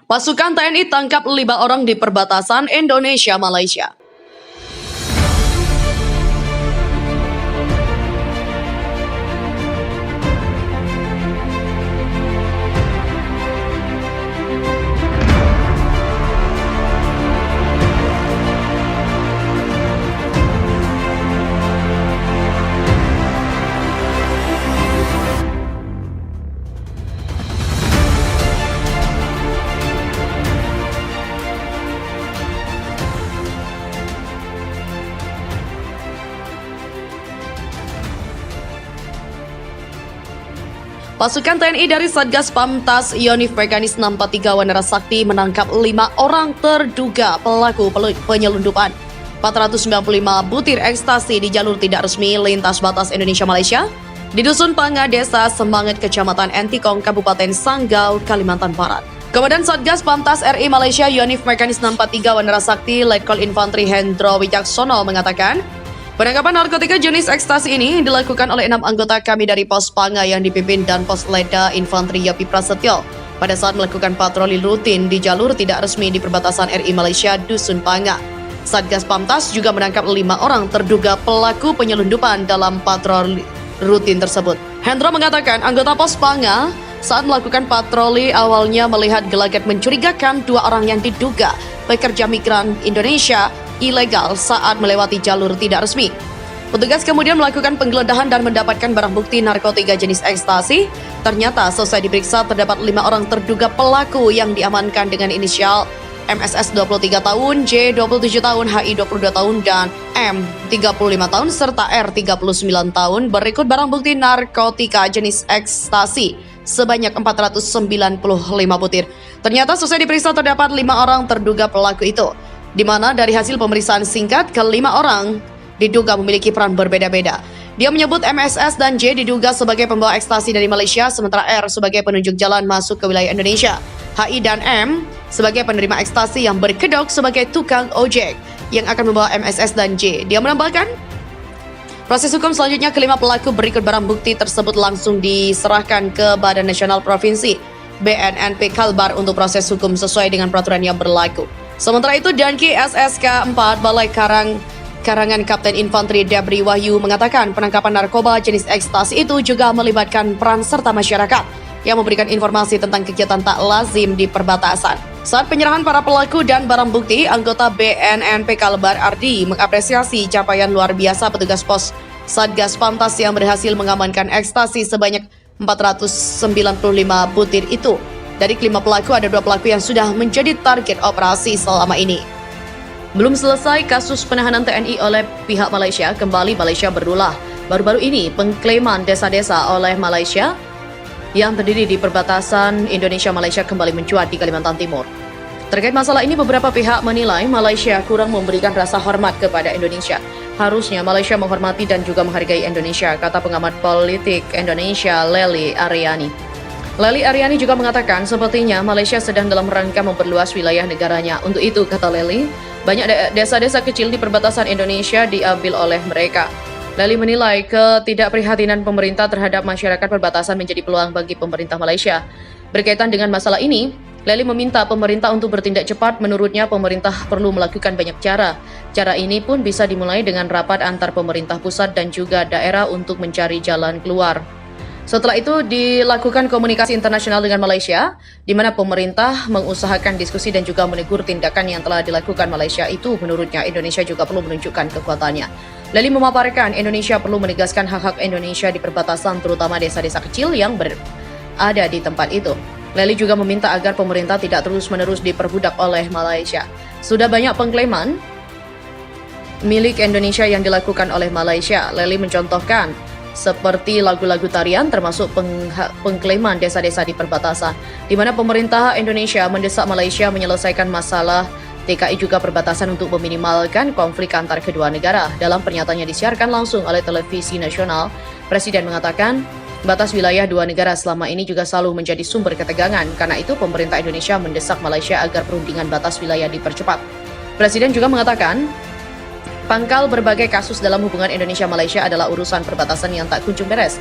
Pasukan TNI tangkap 5 orang di perbatasan Indonesia-Malaysia. Pasukan TNI dari Satgas Pamtas Yonif Mekanis 643 Wanara Sakti menangkap 5 orang terduga pelaku penyelundupan 495 butir ekstasi di jalur tidak resmi lintas batas Indonesia-Malaysia di Dusun Panga, Desa Semangat, Kecamatan Entikong, Kabupaten Sanggau, Kalimantan Barat. Komandan Satgas Pamtas RI Malaysia Yonif Mekanis 643 Wanara Sakti Letkol Infantri Hendro Wicaksono mengatakan, penangkapan narkotika jenis ekstasi ini dilakukan oleh 6 anggota kami dari Pos Panga yang dipimpin dan Pos Leda Infantri Yopi Prasetyo pada saat melakukan patroli rutin di jalur tidak resmi di perbatasan RI Malaysia Dusun Panga. Satgas Pamtas juga menangkap 5 orang terduga pelaku penyelundupan dalam patroli rutin tersebut. Hendro mengatakan anggota Pos Panga saat melakukan patroli awalnya melihat gelagat mencurigakan 2 orang yang diduga pekerja migran Indonesia ilegal saat melewati jalur tidak resmi. Petugas kemudian melakukan penggeledahan dan mendapatkan barang bukti narkotika jenis ekstasi. Ternyata selesai diperiksa terdapat 5 orang terduga pelaku yang diamankan dengan inisial MSS 23 tahun, J 27 tahun, HI 22 tahun, dan M 35 tahun serta R 39 tahun. Berikut barang bukti narkotika jenis ekstasi sebanyak 495 butir. Ternyata selesai diperiksa terdapat 5 orang terduga pelaku itu, di mana dari hasil pemeriksaan singkat kelima orang diduga memiliki peran berbeda-beda. Dia menyebut MSS dan J diduga sebagai pembawa ekstasi dari Malaysia, sementara R sebagai penunjuk jalan masuk ke wilayah Indonesia. HI dan M sebagai penerima ekstasi yang berkedok sebagai tukang ojek yang akan membawa MSS dan J. Dia menambahkan, proses hukum selanjutnya kelima pelaku berikut barang bukti tersebut langsung diserahkan ke Badan Nasional Provinsi BNNP Kalbar untuk proses hukum sesuai dengan peraturan yang berlaku. Sementara itu, Danki SSK 4 Balai Karangan Kapten Infantri Debri Wahyu mengatakan penangkapan narkoba jenis ekstasi itu juga melibatkan peran serta masyarakat yang memberikan informasi tentang kegiatan tak lazim di perbatasan. Saat penyerahan para pelaku dan barang bukti, anggota BNNP Kalbar Ardi mengapresiasi capaian luar biasa petugas pos Satgas Pamtas yang berhasil mengamankan ekstasi sebanyak 495 butir itu. Dari kelima pelaku, ada 2 pelaku yang sudah menjadi target operasi selama ini. Belum selesai kasus penahanan TNI oleh pihak Malaysia, kembali Malaysia berulah. Baru-baru ini, pengklaiman desa-desa oleh Malaysia yang terdiri di perbatasan Indonesia-Malaysia kembali mencuat di Kalimantan Timur. Terkait masalah ini, beberapa pihak menilai Malaysia kurang memberikan rasa hormat kepada Indonesia. Harusnya Malaysia menghormati dan juga menghargai Indonesia, kata pengamat politik Indonesia Lely Aryani. Lely Aryani juga mengatakan sepertinya Malaysia sedang dalam rangka memperluas wilayah negaranya. Untuk itu, kata Lely, banyak desa-desa kecil di perbatasan Indonesia diambil oleh mereka. Lely menilai ketidakprihatinan pemerintah terhadap masyarakat perbatasan menjadi peluang bagi pemerintah Malaysia. Berkaitan dengan masalah ini, Lely meminta pemerintah untuk bertindak cepat. Menurutnya, pemerintah perlu melakukan banyak cara. Cara ini pun bisa dimulai dengan rapat antar pemerintah pusat dan juga daerah untuk mencari jalan keluar. Setelah itu dilakukan komunikasi internasional dengan Malaysia, di mana pemerintah mengusahakan diskusi dan juga menegur tindakan yang telah dilakukan Malaysia itu. Menurutnya, Indonesia juga perlu menunjukkan kekuatannya. Lely memaparkan Indonesia perlu menegaskan hak-hak Indonesia di perbatasan, terutama desa-desa kecil yang berada di tempat itu. Lely juga meminta agar pemerintah tidak terus-menerus diperbudak oleh Malaysia. Sudah banyak pengklaiman milik Indonesia yang dilakukan oleh Malaysia. Lely mencontohkan seperti lagu-lagu tarian, termasuk pengklaiman desa-desa di perbatasan, di mana pemerintah Indonesia mendesak Malaysia menyelesaikan masalah TKI juga perbatasan untuk meminimalkan konflik antar kedua negara. Dalam pernyataannya disiarkan langsung oleh televisi nasional, Presiden mengatakan batas wilayah dua negara selama ini juga selalu menjadi sumber ketegangan. Karena itu, pemerintah Indonesia mendesak Malaysia agar perundingan batas wilayah dipercepat. Presiden juga mengatakan, pangkal berbagai kasus dalam hubungan Indonesia-Malaysia adalah urusan perbatasan yang tak kunjung beres.